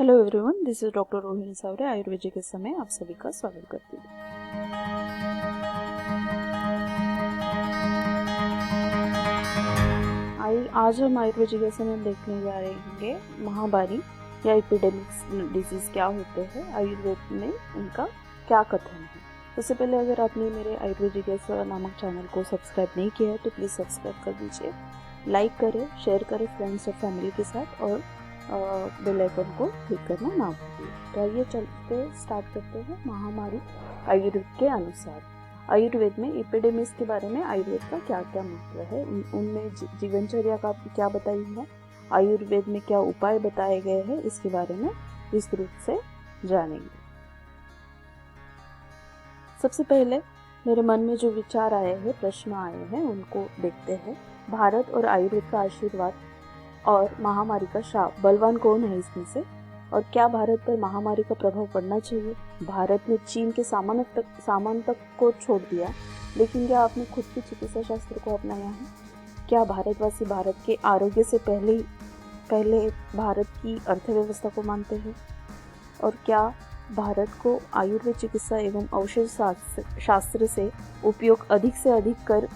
Hello everyone, this is doctor Rohini सावरे। आयुर्वेदिक के समय आप सभी का स्वागत करती हूँ। आज हम आयुर्वेदिक के समय देखने जा रहे हैं महामारी या एपिडेमिक्स डिजीज क्या होते हैं, आयुर्वेद में उनका क्या कथन है। सबसे पहले अगर आपने मेरे आयुर्वेदिक नामक चैनल को सब्सक्राइब नहीं किया है तो प्लीज़ सब्सक्राइब कर दीजिए, लाइक करें, शेयर करें फ्रेंड्स और फैमिली के साथ, और बेल आइकन को क्लिक करना ना भूलिए। तो आइए चलते स्टार्ट करते हैं। महामारी आयुर्वेद के अनुसार, आयुर्वेद में एपिडेमिक्स के बारे में आयुर्वेद का क्या क्या महत्व है, उनमें जीवनचर्या का क्या बताई है, आयुर्वेद में क्या उपाय बताए गए हैं, इसके बारे में विस्तृत से जानेंगे। सबसे पहले मेरे मन में जो विचार आए हैं, प्रश्न आए हैं, उनको देखते हैं। भारत और आयुर्वेद का आशीर्वाद और महामारी का श्राप, बलवान कौन है इसमें से, और क्या भारत पर महामारी का प्रभाव पड़ना चाहिए। भारत ने चीन के सामान तक को छोड़ दिया, लेकिन क्या आपने खुद की चिकित्सा शास्त्र को अपनाया है? क्या भारतवासी भारत के आरोग्य से पहले भारत की अर्थव्यवस्था को मानते हैं? और क्या भारत को आयुर्वेद चिकित्सा एवं औषध शास्त्र से उपयोग अधिक से अधिक कर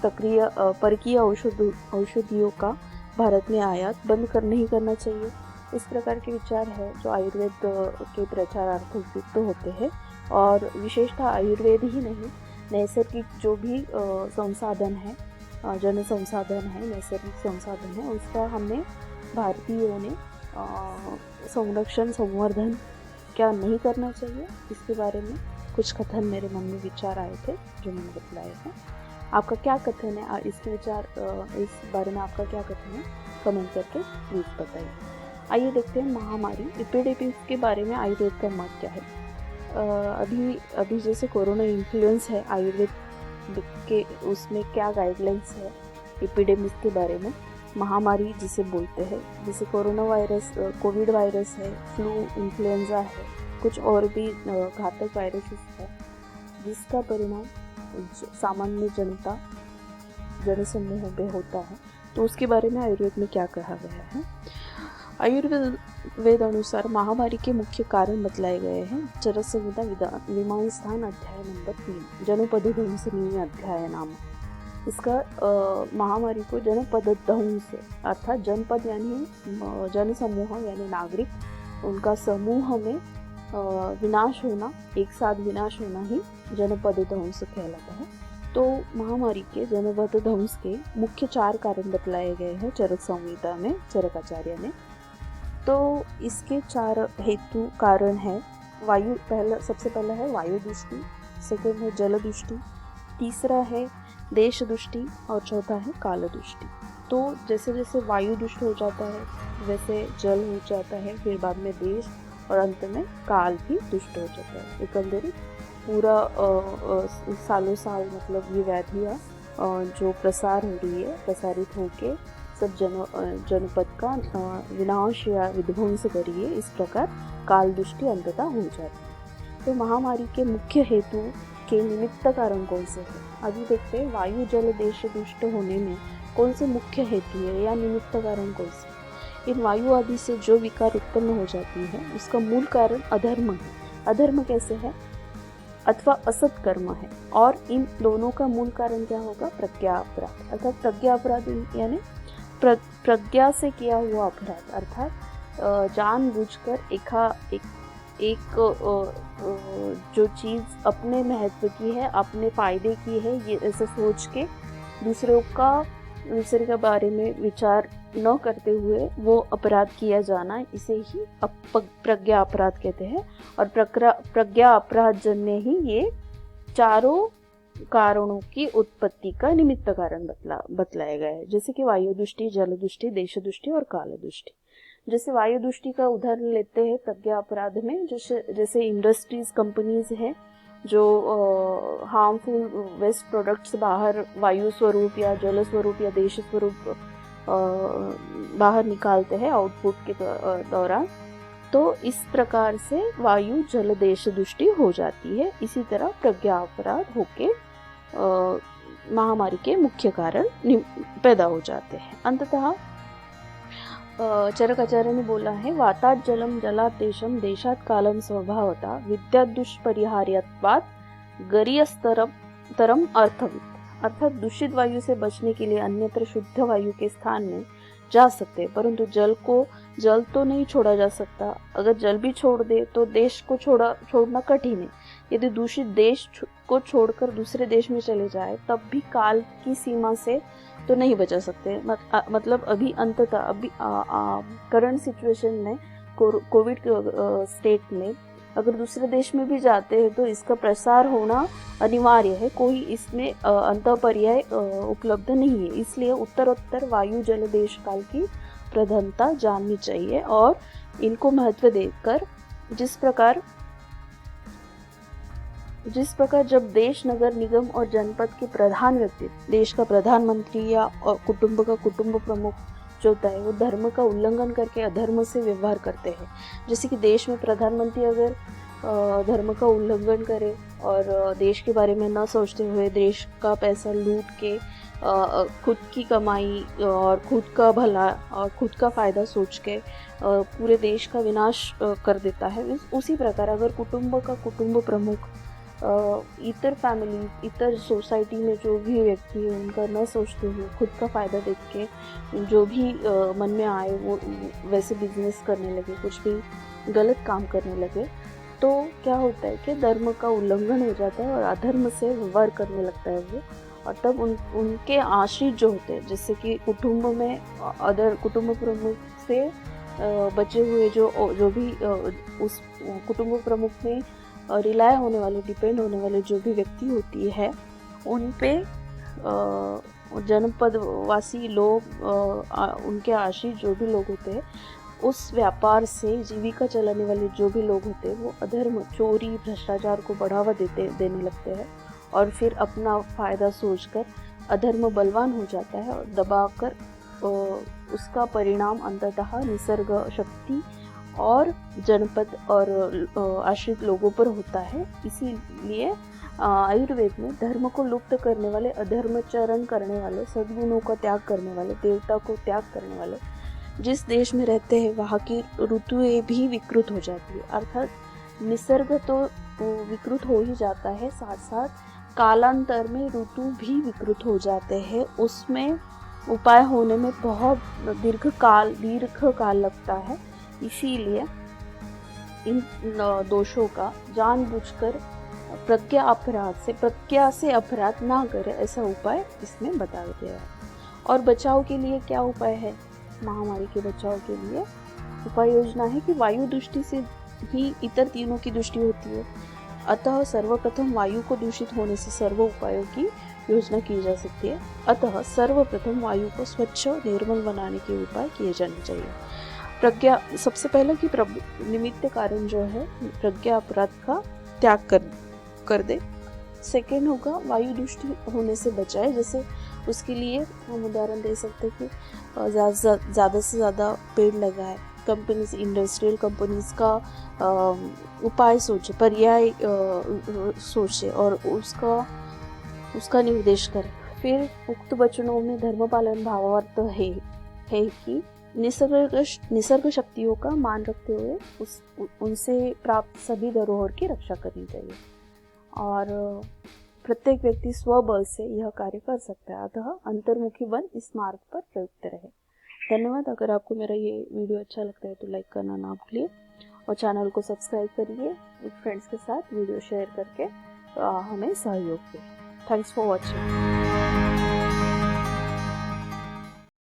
परकीय औषधियों का भारत में आयात बंद नहीं करना चाहिए? इस प्रकार के विचार है जो आयुर्वेद के प्रचारार्थ उपयुक्त होते हैं। और विशेषतः आयुर्वेद ही नहीं, नैसर्गिक जो भी संसाधन है, जन संसाधन है, नैसर्गिक संसाधन है, उसका हमने भारतीयों ने संरक्षण संवर्धन क्या नहीं करना चाहिए, इसके बारे में कुछ कथन मेरे मन में विचार आए थे जो मैंने बतलाए हैं। आपका क्या कथन है, इस बारे में आपका क्या कथन है, कमेंट करके प्लीज़ बताइए। आइए देखते हैं महामारी एपिडेमिक्स के बारे में आयुर्वेद का मत क्या है। अभी जैसे कोरोना इन्फ्लुएंस है, आयुर्वेद के उसमें क्या गाइडलाइंस है एपिडेमिक्स के बारे में। महामारी जिसे बोलते हैं, जैसे कोरोना वायरस, कोविड वायरस है, फ्लू, इन्फ्लुएंजा है, कुछ और भी घातक वायरसेस है, जिसका परिणाम सामान्य जनसमूहों पे होता है। तो उसके बारे में आयुर्वेद में क्या कहा गया है। आयुर्वेद अनुसार महामारी के मुख्य कारण बतलाए गए हैं। चरक संहिता विमान स्थान अध्याय नंबर 3, जनपद ध्वंसनीय अध्याय नाम। इसका महामारी को जनपद ध्वंस, अर्थात जनपद यानी जनसमूह यानी नागरिक, उनका समूह में विनाश होना, एक साथ विनाश होना ही जनपद ध्वंस कहलाता है। तो महामारी के जनपद ध्वंस के मुख्य 4 कारण बतलाए गए हैं चरक संहिता में, चरकाचार्य ने। तो इसके 4 हेतु कारण है। सबसे पहला है वायु दृष्टि, सेकेंड है जल दृष्टि, तीसरा है देश दृष्टि, और चौथा है काल दृष्टि। तो जैसे जैसे वायु दुष्ट हो जाता है वैसे जल हो जाता है, फिर बाद में देश, और अंत में काल भी दुष्ट हो जाता है। एकंदरित पूरा सालों साल मतलब ये व्याधियाँ जो प्रसार हो रही है, प्रसारित होके सब जनपद का विनाश या विध्वंस करिए, इस प्रकार काल दृष्टि अंततः हो जाती है। तो महामारी के मुख्य हेतु के निमित्त कारण कौन से हैं? अभी देखते हैं वायु जल देश दुष्ट होने में कौन से मुख्य हेतु है या निमित्त कारण कौन से। इन वायु आदि से जो विकार उत्पन्न हो जाती है उसका मूल कारण अधर्म है। अधर्म कैसे है? अथवा असत कर्म है। और इन दोनों का मूल कारण क्या होगा? प्रज्ञा अपराध। अर्थात प्रज्ञा अपराध यानी प्रज्ञा से किया हुआ अपराध, अर्थात जानबूझकर एक जो चीज़ अपने महत्व की है, अपने फायदे की है, ये ऐसे सोच के दूसरे के बारे में विचार न करते हुए वो अपराध किया जाना, इसे ही प्रज्ञा अपराध कहते हैं। और प्रज्ञा अपराध जन्य ही ये चारों कारणों की उत्पत्ति का निमित्त कारण बतलाया गया है, जैसे कि वायु दृष्टि, जल दृष्टि, देश दृष्टि और काल दृष्टि। जैसे वायु दृष्टि का उदाहरण लेते हैं प्रज्ञा अपराध में, जैसे इंडस्ट्रीज, कंपनीज हैं जो हार्मफुल वेस्ट प्रोडक्ट्स बाहर वायु स्वरूप या जल स्वरूप या देश स्वरूप बाहर निकालते हैं आउटपुट के दौरान। तो इस प्रकार से वायु जल देश दृष्टि हो जाती है। इसी तरह प्रज्ञा अपराध होके महामारी के मुख्य कारण पैदा हो जाते हैं। अंततः चरकाचार्य ने बोला है, वातात जलम जलात देशम देशात कालम स्वभावता विद्यात दुष्परिहार्यत्वात् गरीयस्तरम अर्थविद। अर्थात दूषित वायु से बचने के लिए अन्यत्र शुद्ध वायु के स्थान में जा सकते हैं, परंतु जल तो नहीं छोड़ा जा सकता। अगर जल भी छोड़ दे तो देश को छोड़ना कठिन है। यदि दूषित देश को छोड़कर दूसरे देश में चले जाए तब भी काल की सीमा से तो नहीं बचा सकते। मतलब अभी अंततः अभी करंट सिचुएशन में कोविड स्टेट में अगर दूसरे देश में भी जाते हैं तो इसका प्रसार होना अनिवार्य है, कोई इसमें अंतःपर्याय उपलब्ध नहीं है। इसलिए उत्तरोत्तर वायु जल देश काल की प्रधानता जाननी चाहिए और इनको महत्व देकर जिस प्रकार जब देश, नगर निगम और जनपद के प्रधान व्यक्ति, देश का प्रधानमंत्री या कुटुंब का कुटुंब प्रमुख जो होता है, वो धर्म का उल्लंघन करके अधर्म से व्यवहार करते हैं। जैसे कि देश में प्रधानमंत्री अगर धर्म का उल्लंघन करे और देश के बारे में न सोचते हुए देश का पैसा लूट के खुद की कमाई और खुद का भला और खुद का फ़ायदा सोच के पूरे देश का विनाश कर देता है, उसी प्रकार अगर कुटुंब का कुटुंब प्रमुख इतर फैमिली, इतर सोसाइटी में जो भी व्यक्ति है उनका न सोचते हुए खुद का फ़ायदा देख के जो भी मन में आए वो वैसे बिजनेस करने लगे, कुछ भी गलत काम करने लगे, तो क्या होता है कि धर्म का उल्लंघन हो जाता है और अधर्म से व्यवहार करने लगता है वो। और तब उनके आश्रित जो होते हैं, जैसे कि कुटुंब में अदर कुटुंब प्रमुख से बचे हुए जो भी उस कुटुंब प्रमुख में रिलाय होने वाले, डिपेंड होने वाले जो भी व्यक्ति होती है, उन पे जनपदवासी लोग, उनके आश्रित जो भी लोग होते हैं, उस व्यापार से जीविका चलाने वाले जो भी लोग होते हैं, वो अधर्म, चोरी, भ्रष्टाचार को बढ़ावा देने लगते हैं और फिर अपना फ़ायदा सोचकर अधर्म बलवान हो जाता है और दबाकर उसका परिणाम अंततः निसर्ग शक्ति और जनपद और आश्रित लोगों पर होता है। इसीलिए आयुर्वेद में धर्म को लुप्त करने वाले, अधर्मचरण करने वाले, सद्गुणों का त्याग करने वाले, देवता को त्याग करने वाले जिस देश में रहते हैं वहाँ की ऋतुएं भी विकृत हो जाती है। अर्थात निसर्ग तो विकृत हो ही जाता है, साथ साथ कालांतर में ऋतु भी विकृत हो जाते हैं। उसमें उपाय होने में बहुत दीर्घ काल लगता है। इसीलिए इन दोषों का जानबूझकर प्रज्ञा से अपराध ना करे, ऐसा उपाय इसमें बताया गया है। और बचाव के लिए क्या उपाय है? महामारी के बचाव के लिए उपाय योजना है कि वायु दृष्टि से ही इतर तीनों की दृष्टि होती है, अतः सर्वप्रथम वायु को दूषित होने से सर्व उपायों की योजना की जा सकती है। अतः सर्वप्रथम वायु को स्वच्छ निर्मल बनाने के उपाय किए जाने चाहिए। प्रज्ञा सबसे पहले कि निमित्त कारण जो है प्रज्ञा अपराध का त्याग कर दे। सेकेंड होगा वायु दूषित होने से बचाए, जैसे उसके लिए हम उदाहरण दे सकते हैं कि ज़्यादा से ज़्यादा पेड़ लगाए, कंपनीज, इंडस्ट्रियल कंपनीज का उपाय सोचे, पर्याय सोचे और उसका निर्देश करें। फिर उक्त वचनों में धर्म पालन भावार्थ है कि निसर्ग शक्तियों का मान रखते हुए उनसे प्राप्त सभी धरोहर की रक्षा करनी चाहिए और प्रत्येक व्यक्ति स्वबल से यह कार्य कर सकता है। अतः अंतर्मुखी बन इस मार्ग पर प्रयुक्त रहे। धन्यवाद। अगर आपको मेरा ये वीडियो अच्छा लगता है तो लाइक करना ना भूलिए और चैनल को सब्सक्राइब करिए, फ्रेंड्स के साथ वीडियो शेयर करके हमें सहयोग दें। Thanks for watching.